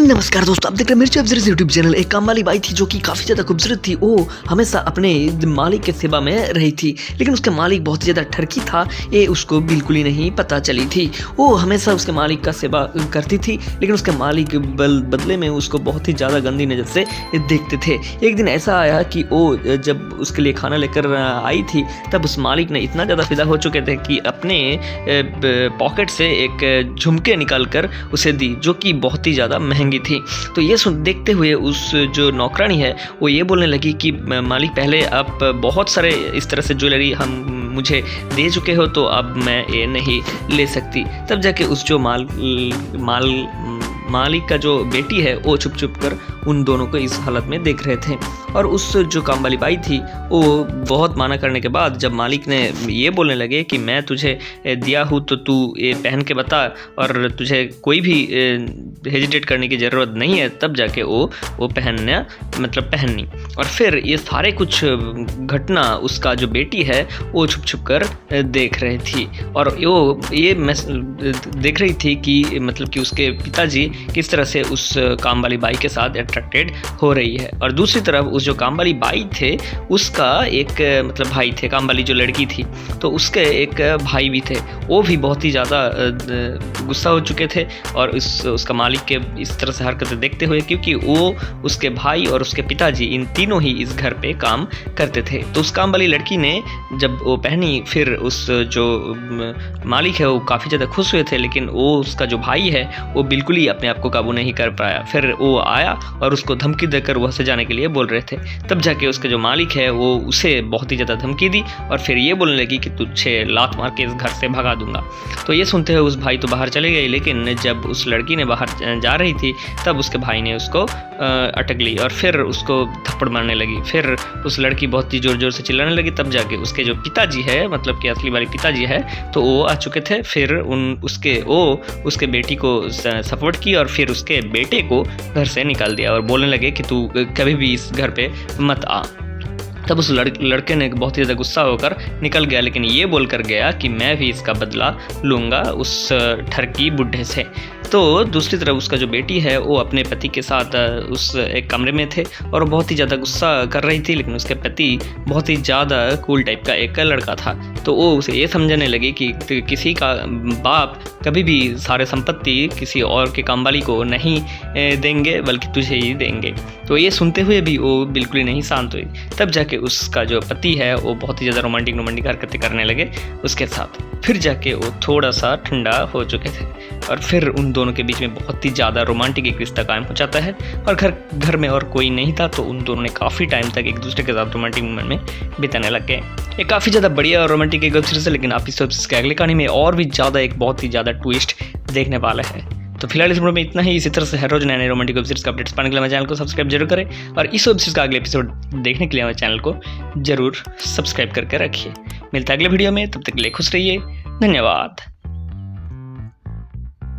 नमस्कार दोस्तों, आप देख रहे हैं मिर्ची वेब सीरीज यूट्यूब चैनल। एक काम वाली बाई थी जो कि काफ़ी ज़्यादा खूबसूरत थी। वो हमेशा अपने मालिक के सेवा में रही थी, लेकिन उसके मालिक बहुत ज़्यादा ठरकी था। ये उसको बिल्कुल ही नहीं पता चली थी। वो हमेशा उसके मालिक का सेवा करती थी, लेकिन उसके मालिक बदले में उसको बहुत ही ज़्यादा गंदी नज़र से देखते थे। एक दिन ऐसा आया कि वो जब उसके लिए खाना लेकर आई थी, तब उस मालिक ने इतना ज़्यादा फिदा हो चुके थे कि अपने पॉकेट से एक झुमके निकाल कर उसे दी, जो कि बहुत ही ज़्यादा महंगी थी। तो ये देखते हुए उस जो नौकरानी है वो ये बोलने लगी कि मालिक, पहले आप बहुत सारे इस तरह से ज्वेलरी हम मुझे दे चुके हो, तो अब मैं ये नहीं ले सकती। तब जाके उस जो मालिक का जो बेटी है वो छुप छुप कर उन दोनों को इस हालत में देख रहे थे। और उस जो काम वाली बाई थी वो बहुत माना करने के बाद जब मालिक ने ये बोलने लगे कि मैं तुझे दिया हूँ तो तू ये पहन के बता, और तुझे कोई भी हेजिटेट करने की ज़रूरत नहीं है, तब जाके वो पहननी। और फिर ये सारे कुछ घटना उसका जो बेटी है वो छुप छुप कर देख रही थी, और ये देख रही थी कि मतलब कि उसके पिताजी किस तरह से उस काम वाली बाई के साथ अट्रैक्टेड हो रही है। और दूसरी तरफ उस जो काम वाली बाई थे उसका एक भाई थे, काम वाली जो लड़की थी तो उसके एक भाई भी थे। वो भी बहुत ही ज़्यादा गुस्सा हो चुके थे और उसका मालिक के इस तरह से हरकतें देखते हुए, क्योंकि वो उसके भाई और उसके पिताजी इन तीनों ही इस घर पे काम करते थे। तो उस काम वाली लड़की ने जब वो पहनी, फिर उस जो मालिक है वो काफ़ी ज़्यादा खुश हुए थे, लेकिन वो उसका जो भाई है वो बिल्कुल ही अपने आप को काबू नहीं कर पाया। फिर वो आया और उसको धमकी देकर वहाँ से जाने के लिए बोल रहे थे। तब जाके उसके जो मालिक है वो उसे बहुत ही ज़्यादा धमकी दी और फिर ये बोलने लगी कि तुझे लात मार के इस घर से भगा दूंगा। तो ये सुनते हुए उस भाई तो बाहर चले गए, लेकिन जब उस लड़की ने बाहर जा रही थी तब उसके भाई ने उसको अटक ली और फिर उसको थप्पड़ मारने लगी। फिर उस लड़की बहुत ही ज़ोर ज़ोर से चिल्लाने लगी। तब जाके उसके जो पिताजी है, मतलब कि असली वाले पिताजी है, तो वो आ चुके थे। फिर उसके बेटी को सपोर्ट की और फिर उसके बेटे को घर से निकाल दिया और बोलने लगे कि तू कभी भी इस घर पे मत आ। तब उस लड़के ने बहुत ही ज़्यादा गुस्सा होकर निकल गया, लेकिन ये बोलकर गया कि मैं भी इसका बदला लूँगा उस ठरकी बुढ़े से। तो दूसरी तरफ उसका जो बेटी है वो अपने पति के साथ उस एक कमरे में थे और बहुत ही ज़्यादा गुस्सा कर रही थी, लेकिन उसके पति बहुत ही ज़्यादा कूल टाइप का एक लड़का था। तो वो उसे ये समझने लगी कि किसी का बाप कभी भी सारे संपत्ति किसी और के कामवाली को नहीं देंगे, बल्कि तुझे ही देंगे। तो ये सुनते हुए भी वो बिल्कुल ही नहीं शांत हुई। तब जाके उसका जो पति है वो बहुत ही ज़्यादा रोमांटिक हरकतें करने लगे उसके साथ। फिर जाके वो थोड़ा सा ठंडा हो चुके थे और फिर उन दोनों के बीच में बहुत ही ज़्यादा रोमांटिक एक रिश्ता कायम हो जाता है। और घर में और कोई नहीं था, तो उन दोनों ने काफ़ी टाइम तक एक दूसरे के साथ रोमांटिक मोमेंट में बिताने लग गए। ये काफ़ी ज़्यादा बढ़िया और रोमांटिक एक वेब सीरीज है, लेकिन आप इस वेब सीरीज के अगले कहानी में और भी ज़्यादा एक बहुत ही ज़्यादा ट्विस्ट देखने वाला है। तो फिलहाल इस वीडियो में इतना ही। इसी तरह से हर रोज नए रोमांटिक वेब सीरीज का अपडेट्स पाने के लिए मेरे चैनल को सब्सक्राइब जरूर करें, और इस वेब सीरीज का अगले एपिसोड देखने के लिए हमारे चैनल को जरूर सब्सक्राइब करके रखिए। मिलता है अगले वीडियो में, तब तक के लिए खुश रहिए। धन्यवाद।